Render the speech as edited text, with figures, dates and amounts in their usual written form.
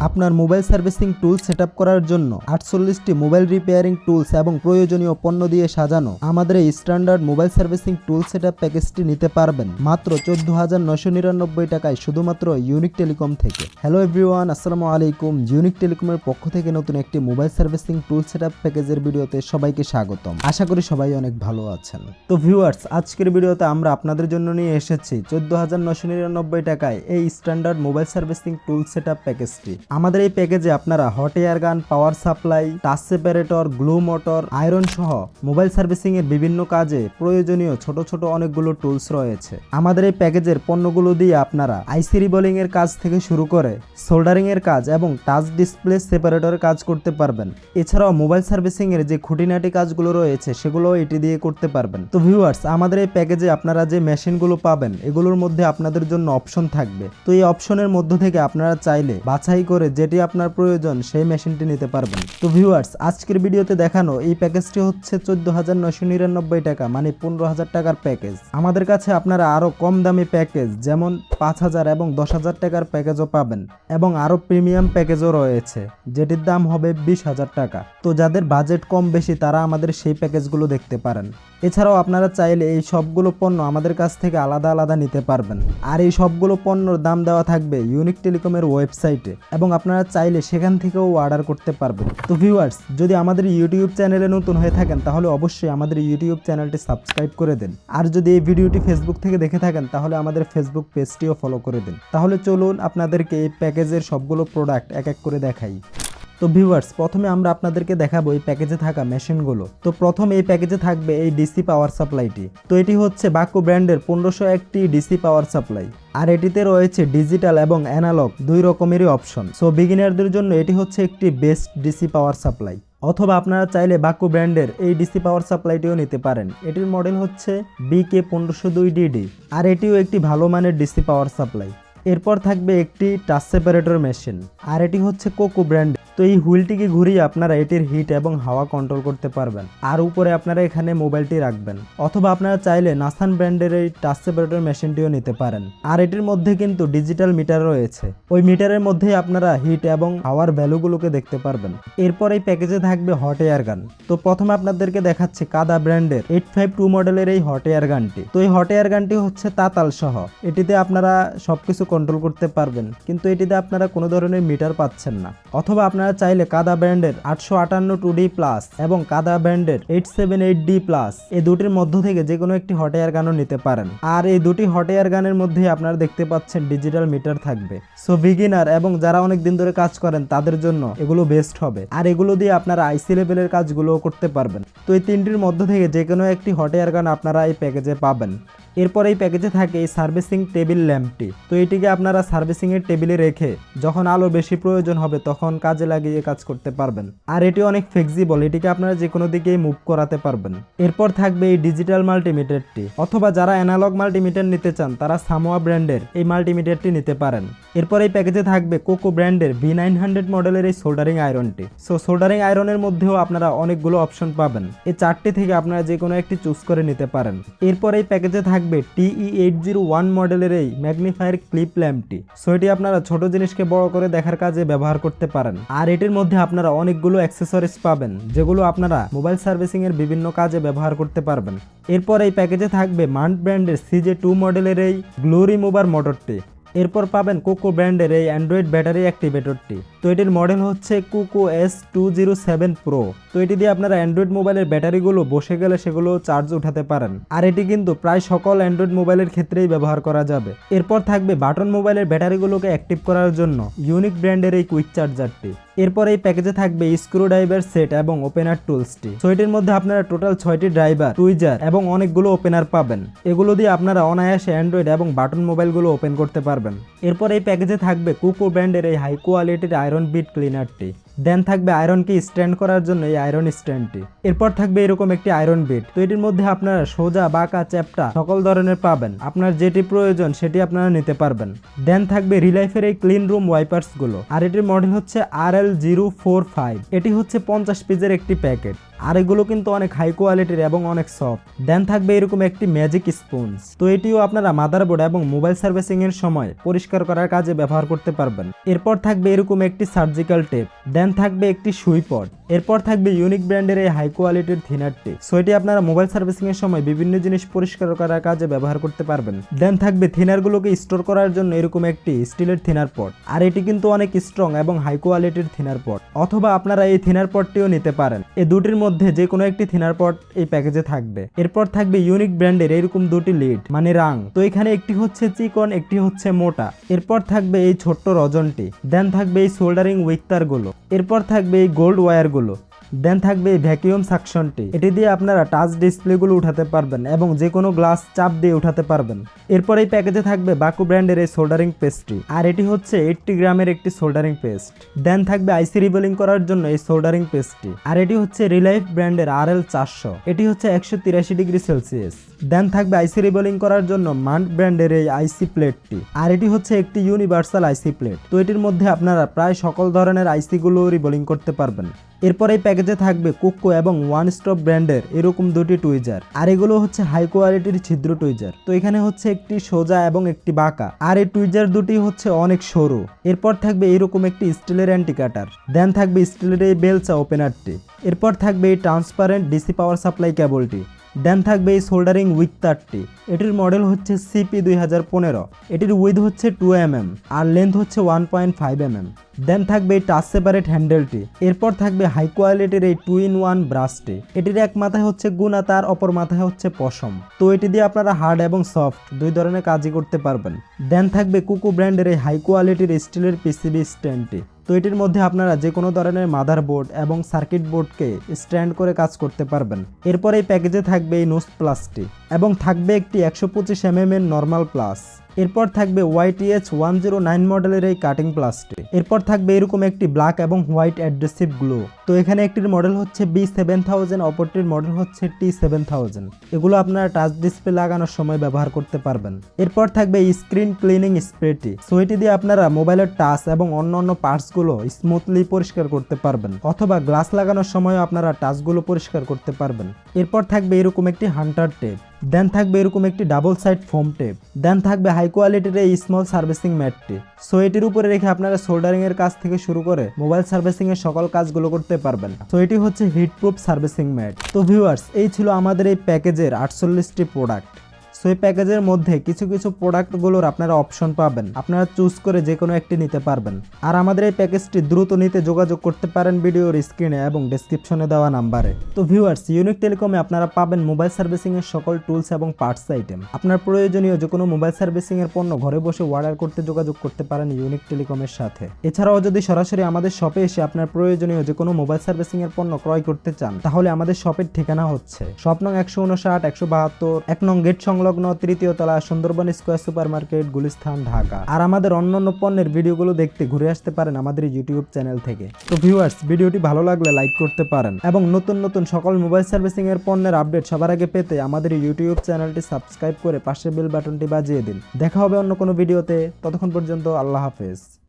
আপনার mobile servicing টুল setup করার জন্য 48টি মোবাইল রিপেয়ারিং টুলস এবং প্রয়োজনীয় পণ্য দিয়ে সাজানো আমাদের এই স্ট্যান্ডার্ড মোবাইল সার্ভিসিং টুল সেটআপ প্যাকেজটি নিতে পারবেন মাত্র 14,999 টাকায় শুধুমাত্র ইউনিক টেলিকম থেকে। হ্যালো এভরিওয়ান, আসসালামু আলাইকুম। ইউনিক টেলিকমের পক্ষ থেকে নতুন একটি মোবাইল সার্ভিসিং টুল সেটআপ প্যাকেজের ভিডিওতে সবাইকে স্বাগতম। আশা করি সবাই অনেক ভালো আছেন। তো ভিউয়ার্স, আজকের ভিডিওতে আমরা আপনাদের জন্য নিয়ে এসেছি 14,999 টাকায় এই স্ট্যান্ডার্ড মোবাইল সার্ভিসিং টুল সেটআপ প্যাকেজটি। আমাদের এই প্যাকেজে আপনারা হট এয়ার গান, power supply, touch separator, glue motor, iron সহ মোবাইল সার্ভিসিং এর বিভিন্ন কাজে প্রয়োজনীয় ছোট ছোট অনেকগুলো টুলস রয়েছে। আমাদের এই প্যাকেজের পণ্যগুলো দিয়ে আপনারা আইসি রিবোলিং এর কাজ থেকে শুরু করে সোল্ডারিং এর কাজ এবং টাচ ডিসপ্লে সেপারেটরের কাজ করতে পারবেন। এছাড়াও মোবাইল সার্ভিসিং এর যে খুঁটিনাটি কাজগুলো রয়েছে সেগুলো এটি দিয়ে করতে পারবেন। তো ভিউয়ার্স, আমাদের এই প্যাকেজে আপনারা যে মেশিনগুলো পাবেন এগুলোর মধ্যে আপনাদের জন্য অপশন থাকবে। তো এই অপশনের মধ্য থেকে আপনারা চাইলে বাছাই করে যেটি আপনার প্রয়োজন সেই মেশিনটি নিতে পারবেন। তো ভিউয়ার্স, আজকের ভিডিওতে দেখানো এই প্যাকেজটি হচ্ছে 14,999 টাকা, মানে 15,000 টাকার প্যাকেজ। আমাদের কাছে আপনারা আরো কম দামি প্যাকেজ যেমন 5,000 এবং 10,000 টাকার প্যাকেজও পাবেন এবং আরো প্রিমিয়াম প্যাকেজও রয়েছে যেটির দাম হবে 20,000 টাকা। তো যাদের বাজেট কম বেশি তারা আমাদের সেই প্যাকেজগুলো দেখতে পারেন। এছাড়াও আপনারা চাইলে এই সবগুলো পণ্য আমাদের কাছ থেকে আলাদা আলাদা নিতে পারবেন। আর এই সবগুলো পণ্যর দাম দেওয়া থাকবে ইউনিক টেলিকমের ওয়েবসাইটে এবং আপনারা চাইলে সেখান থেকেও অর্ডার করতে পারবেন। তো ভিউয়ার্স, যদি আমাদের ইউটিউব চ্যানেলে নতুন হয়ে থাকেন তাহলে অবশ্যই আমাদের ইউটিউব চ্যানেলটি সাবস্ক্রাইব করে দেন। আর যদি এই ভিডিওটি ফেসবুক থেকে দেখে থাকেন তাহলে আমাদের ফেসবুক পেজটিও ফলো করে দিন। তাহলে চলুন আপনাদেরকে এই প্যাকেজের সবগুলো প্রোডাক্ট এক এক করে দেখাই। তো ভিউয়ার্স, প্রথমে আমরা আপনাদেরকে দেখাবো এই প্যাকেজে থাকা মেশিনগুলো। তো প্রথম এই প্যাকেজে থাকবে এই ডিসি পাওয়ার সাপ্লাইটি। তো এটি হচ্ছে বাকু ব্র্যান্ডের 1501টি ডিসি পাওয়ার সাপ্লাই। আর এটিতে রয়েছে ডিজিটাল এবং অ্যানালগ দুই রকমেরই অপশন। সো বিগিনারদের জন্য এটি হচ্ছে একটি বেস্ট ডিসি পাওয়ার সাপ্লাই। অথবা আপনারা চাইলে বাকু ব্র্যান্ডের এই ডিসি পাওয়ার সাপ্লাইটিও নিতে পারেন। এটির মডেল হচ্ছে BK1502DD। আর এটিও একটি ভালো মানের ডিসি পাওয়ার সাপ্লাই। এরপর থাকবে একটি টাচ সেপারেটর মেশিন, আর এটি হচ্ছে কোকো ব্র্যান্ড। তো এই হুইলটিকে ঘুরিয়ে আপনারা এটির হিট এবং হাওয়া কন্ট্রোল করতে পারবেন। আর উপরে আপনারা এখানে মোবাইলটি রাখবেন। অথবা আপনারা চাইলে নাসান ব্র্যান্ডের এই টাচ সেপারেটর মেশিনটিও নিতে পারেন। আর এটির মধ্যে কিন্তু ডিজিটাল মিটার রয়েছে, ওই মিটারের মধ্যেই আপনারা হিট এবং হাওয়ার ভ্যালুগুলোকে দেখতে পারবেন। এরপর এই প্যাকেজে থাকবে হট এয়ার গান। তো প্রথমে আপনাদেরকে দেখাচ্ছি কাদা ব্র্যান্ডের 852 মডেলের এই হট এয়ার গানটি। তো এই হট এয়ার গানটি হচ্ছে তাতাল সহ। এটিতে আপনারা সবকিছু কন্ট্রোল করতে পারবেন, কিন্তু এটিতে আপনারা কোনো ধরনের মিটার পাচ্ছেন না। অথবা আপনারা চাইলে কাদা ব্র্যান্ডের 858 2D প্লাস এবং কাদা ব্র্যান্ডের 878D প্লাস এই দুটির মধ্য থেকে যে কোনো একটি হট এয়ার গানও নিতে পারেন। আর এই দুটি হট এয়ার গানের মধ্যেই আপনারা দেখতে পাচ্ছেন ডিজিটাল মিটার থাকবে। সো বিগিনার এবং যারা অনেক দিন ধরে কাজ করেন তাদের জন্য এগুলো বেস্ট হবে। আর এগুলো দিয়ে আপনারা আইসি লেভেলের কাজগুলোও করতে পারবেন। তো এই তিনটির মধ্য থেকে যে কোনো একটি হট এয়ার গান আপনারা এই প্যাকেজে পাবেন। এরপর এই প্যাকেজে থাকে এই সার্ভিসিং টেবিল ল্যাম্পটি। তো এটিকে আপনারা সার্ভিসিং এর টেবিলে রেখে যখন আলো বেশি প্রয়োজন হবে তখন কাজে লাগিয়ে কাজ করতে পারবেন। আর এটি অনেক ফ্লেক্সিবল, এটিকে আপনারা যে কোনো দিকেই মুভ করাতে পারবেন। এরপর থাকবে এই ডিজিটাল মাল্টিমিটারটি। অথবা যারা অ্যানালগ মাল্টিমিটার নিতে চান তারা সামোয়া ব্র্যান্ডের এই মাল্টিমিটারটি নিতে পারেন। এরপর এই প্যাকেজে থাকবে কোকো ব্র্যান্ডের V900 মডেলের এই সোল্ডারিং আয়রনটি। সো সোল্ডারিং আয়রনের মধ্যেও আপনারা অনেকগুলো অপশন পাবেন। এই চারটি থেকে আপনারা যে কোনো একটি চুজ করে নিতে পারেন। এরপর এই প্যাকেজে থাকবে TE801 মডেলের এই ম্যাগনিফায়ার ক্লিপ ল্যাম্পটি। সো এটি আপনারা ছোট জিনিসকে বড় করে দেখার কাজে ব্যবহার করতে পারেন। আর এটির মধ্যে আপনারা অনেকগুলো অ্যাক্সেসরিজ পাবেন যেগুলো আপনারা মোবাইল সার্ভিসিং এর বিভিন্ন কাজে ব্যবহার করতে পারবেন। এরপর এই প্যাকেজে থাকবে মান্ট ব্র্যান্ডের CJ2 মডেলের এই গ্লো রিমুভার মোটরটি। এরপর পাবেন কোকো ব্র্যান্ডের এই অ্যান্ড্রয়েড ব্যাটারি অ্যাক্টিভেটরটি। তো এটির মডেল হচ্ছে কোকো S207 Pro। তো এটি দিয়ে আপনারা অ্যান্ড্রয়েড মোবাইলের ব্যাটারিগুলো বসে গেলে সেগুলো চার্জ উঠাতে পারেন। আর এটি কিন্তু প্রায় সকল অ্যান্ড্রয়েড মোবাইলের ক্ষেত্রেই ব্যবহার করা যাবে। এরপর থাকবে বাটন মোবাইলের ব্যাটারিগুলোকে অ্যাক্টিভ করার জন্য ইউনিক ব্র্যান্ডের এই কুইক চার্জারটি। এরপর এই প্যাকেজে থাকবে স্ক্রু ড্রাইভার সেট এবং ওপেনার টুলসটি। তো এটির মধ্যে আপনারা টোটাল 6টি ড্রাইভার, টুইজার এবং অনেকগুলো ওপেনার পাবেন। এগুলো দিয়ে আপনারা অনায়াসে অ্যান্ড্রয়েড এবং বাটন মোবাইলগুলো ওপেন করতে পারবেন। এরপর এই প্যাকেজে থাকবে কোকো ব্র্যান্ডের এই হাই কোয়ালিটির আয়রন বিট ক্লিনারটি। দেন থাকবে আয়রনকে স্ট্যান্ড করার জন্য এই আয়রন স্ট্যান্ডটি। এরপর থাকবে এরকম একটি আয়রন বিট। তো এটির মধ্যে আপনারা সোজা, বাঁকা, চ্যাপ্টা সকল ধরনের পাবেন। আপনার যেটি প্রয়োজন সেটি আপনারা নিতে পারবেন। দেন থাকবে রিলাইফের এই ক্লিন রুম ওয়াইপার্স গুলো। আর এটির মডেল হচ্ছে RL045। এটি হচ্ছে 50 পিসের একটি প্যাকেট। আর এগুলো কিন্তু অনেক হাই কোয়ালিটির এবং অনেক সফট। দেন থাকবে এরকম একটি ম্যাজিক স্পঞ্জ, তো এটিও আপনারা মাদারবোর্ড এবং মোবাইল সার্ভিসিং এর সময় পরিষ্কার করার কাজে ব্যবহার করতে পারবেন। এরপর থাকবে এরকম একটি সার্জিক্যাল টেপ। দেন থাকবে একটি সুই পড। এরপর থাকবে ইউনিক ব্র্যান্ডের এই হাই কোয়ালিটির থিনার টেপ। সো এটি আপনারা মোবাইল সার্ভিসিং এর সময় বিভিন্ন জিনিস পরিষ্কার করার কাজে ব্যবহার করতে পারবেন। দেন থাকবে থিনারগুলোকে স্টোর করার জন্য এরকম একটি স্টিলের থিনার পট, আর এটি কিন্তু অনেক স্ট্রং এবং হাই কোয়ালিটির থিনার পট। অথবা আপনারা এই থিনার পটটিও নিতে পারেন। এই দুটির মধ্যে যে কোনো একটি থিনার পট এই প্যাকেজে থাকবে। এরপর থাকবে ইউনিক ব্র্যান্ডের এরকম দুটি লিড মানে রাং, তো এখানে একটি হচ্ছে চিকন, একটি হচ্ছে মোটা। এরপর থাকবে এই ছোট্ট রজনটি। দেন থাকবে এই সোল্ডারিং উইক তারগুলো। এরপর থাকবে এই গোল্ড ওয়্যারগুলো। দেন থাকবে এই ভ্যাকুয়াম সাকশনটি, এটি দিয়ে আপনারা টাচ ডিসপ্লেগুলো উঠাতে পারবেন এবং যে কোনো গ্লাস চাপ দিয়ে উঠাতে পারবেন। এরপর এই প্যাকেজে থাকবে বাকু ব্র্যান্ডের এই সোল্ডারিং পেস্টটি, আর এটি হচ্ছে 80 গ্রামের একটি সোল্ডারিং পেস্ট। দেন থাকবে আইসি রিবোলিং করার জন্য এই সোল্ডারিং পেস্টটি, আর এটি হচ্ছে রিলাইফ ব্র্যান্ডের RL 400, এটি হচ্ছে 183 ডিগ্রি সেলসিয়াস। দেন থাকবে আইসি রিবোলিং করার জন্য মান্ট ব্র্যান্ডের এই আইসি প্লেটটি, আর এটি হচ্ছে একটি ইউনিভার্সাল আইসি প্লেট, তো এটির মধ্যে আপনারা প্রায় সকল ধরনের আইসিগুলো রিবোলিং করতে পারবেন। এরপর এই প্যাকেজে থাকবে কোকো এবং ওয়ান স্টপ ব্র্যান্ডের এরকম দুটি টুইজার, আর এগুলো হচ্ছে হাই কোয়ালিটির ছিদ্র টুইজার। তো এখানে হচ্ছে একটি সোজা এবং একটি বাঁকা, আর এই টুইজার দুটি হচ্ছে অনেক সরু। এরপর থাকবে এরকম একটি স্টিলের অ্যান্টি কাটার। দেন থাকবে স্টিলের এই বেলচা ওপেনারটি। এরপর থাকবে এই ট্রান্সপারেন্ট ডিসি পাওয়ার সাপ্লাই কেবলটি। দেন থাকবে এই সোল্ডারিং উইক তারটি, এটির মডেল হচ্ছে CP 2015, এটির উইথ হচ্ছে 2 mm আর লেন্থ হচ্ছে 1.5 mm। দেন থাকবে এই টাচ সেপারেট হ্যান্ডেলটি। এরপর থাকবে হাই কোয়ালিটির এই 2-in-1 ব্রাশটি, এটির এক মাথায় হচ্ছে গুণা, তার অপর মাথায় হচ্ছে পশম, তো এটি দিয়ে আপনারা হার্ড এবং সফট দুই ধরনের কাজই করতে পারবেন। দেন থাকবে কুকু ব্র্যান্ডের এই হাই কোয়ালিটির স্টিলের PCB স্ট্যান্ডটি, তো এটির মধ্যে আপনারা যে কোনো ধরনের মাদারবোর্ড এবং সার্কিট বোর্ডকে স্ট্যান্ড করে কাজ করতে পারবেন। এরপর এই প্যাকেজে থাকবে এই নোজ প্লাসটি এবং থাকবে একটি 125 mm এর নর্মাল প্লাস। এরপর থাকবে YTH 109 মডেলের এই কাটিং প্লাসটি। এরপর থাকবে এরকম একটি ব্ল্যাক এবং হোয়াইট অ্যাড্রেসিভ গ্লো, তো এখানে একটির মডেল হচ্ছে B7000, অপরটির মডেল হচ্ছে T7000। এগুলো আপনারা টাচ ডিসপ্লে লাগানোর সময় ব্যবহার করতে পারবেন। এরপর থাকবে স্ক্রিন ক্লিনিং স্প্রেটি, সো এটি দিয়ে আপনারা মোবাইলের টাচ এবং অন্যান্য পার্টসগুলো স্মুথলি পরিষ্কার করতে পারবেন, অথবা গ্লাস লাগানোর সময় আপনারা টাচগুলো পরিষ্কার করতে পারবেন। এরপর থাকবে এরকম একটি হান্টার টেপ। দেন থাকবে এরকম একটি ডাবল সাইড ফোম টেপ। দেন থাকবে হাই কোয়ালিটির এই স্মল সার্ভিসিং ম্যাটটি, সো এটির উপরে রেখে আপনারা সোল্ডারিং এর কাজ থেকে শুরু করে মোবাইল সার্ভিসিং এর সকল কাজগুলো করতে পারবেন। তো এটি হচ্ছে হিট প্রুফ সার্ভিসিং ম্যাট। তো ভিউয়ার্স, এই ছিল আমাদের এই প্যাকেজের 48টি প্রোডাক্ট। সো এই প্যাকেজের মধ্যে কিছু কিছু প্রোডাক্টগুলোর আপনারা অপশন পাবেন, আপনারা চুজ করে যে কোনো একটি নিতে পারবেন। আর আমাদের এই প্যাকেজটি দ্রুত নিতে যোগাযোগ করতে পারেন ভিডিওর স্ক্রিনে এবং ডেসক্রিপশনে দেওয়া নাম্বারে। তো ভিউয়ার্স, ইউনিক টেলিকমে আপনারা পাবেন মোবাইল সার্ভিসিং এর সকল টুলস এবং পার্টস আইটেম। আপনার প্রয়োজনীয় যে কোনো মোবাইল সার্ভিসিং এর পণ্য ঘরে বসে অর্ডার করতে যোগাযোগ করতে পারেন ইউনিক টেলিকমের সাথে। এছাড়াও যদি সরাসরি আমাদের শপে এসে আপনার প্রয়োজনীয় যে কোনো মোবাইল সার্ভিসিং এর পণ্য ক্রয় করতে চান, তাহলে আমাদের শপের ঠিকানা হচ্ছে শপ নং 159, 172, 1 নং গেট সংলগ্ন 3য় তলা, Sundarban square super market, Gulistan, Dhaka. আর আমাদের অন্যান্য পণ্যের ভিডিওগুলো দেখতে ঘুরে আসতে পারেন আমাদের ইউটিউব চ্যানেল থেকে। তো ভিউয়ার্স, ভিডিওটি ভালো লাগলে লাইক করতে পারেন এবং নতুন নতুন সকল মোবাইল সার্ভিসিং এর পণ্যের আপডেট সবার আগে পেতে আমাদের ইউটিউব চ্যানেলটি সাবস্ক্রাইব করে পাশের বেল বাটনটি বাজিয়ে দিন। দেখা হবে অন্য কোনো ভিডিওতে, ততক্ষণ পর্যন্ত আল্লাহ হাফেজ।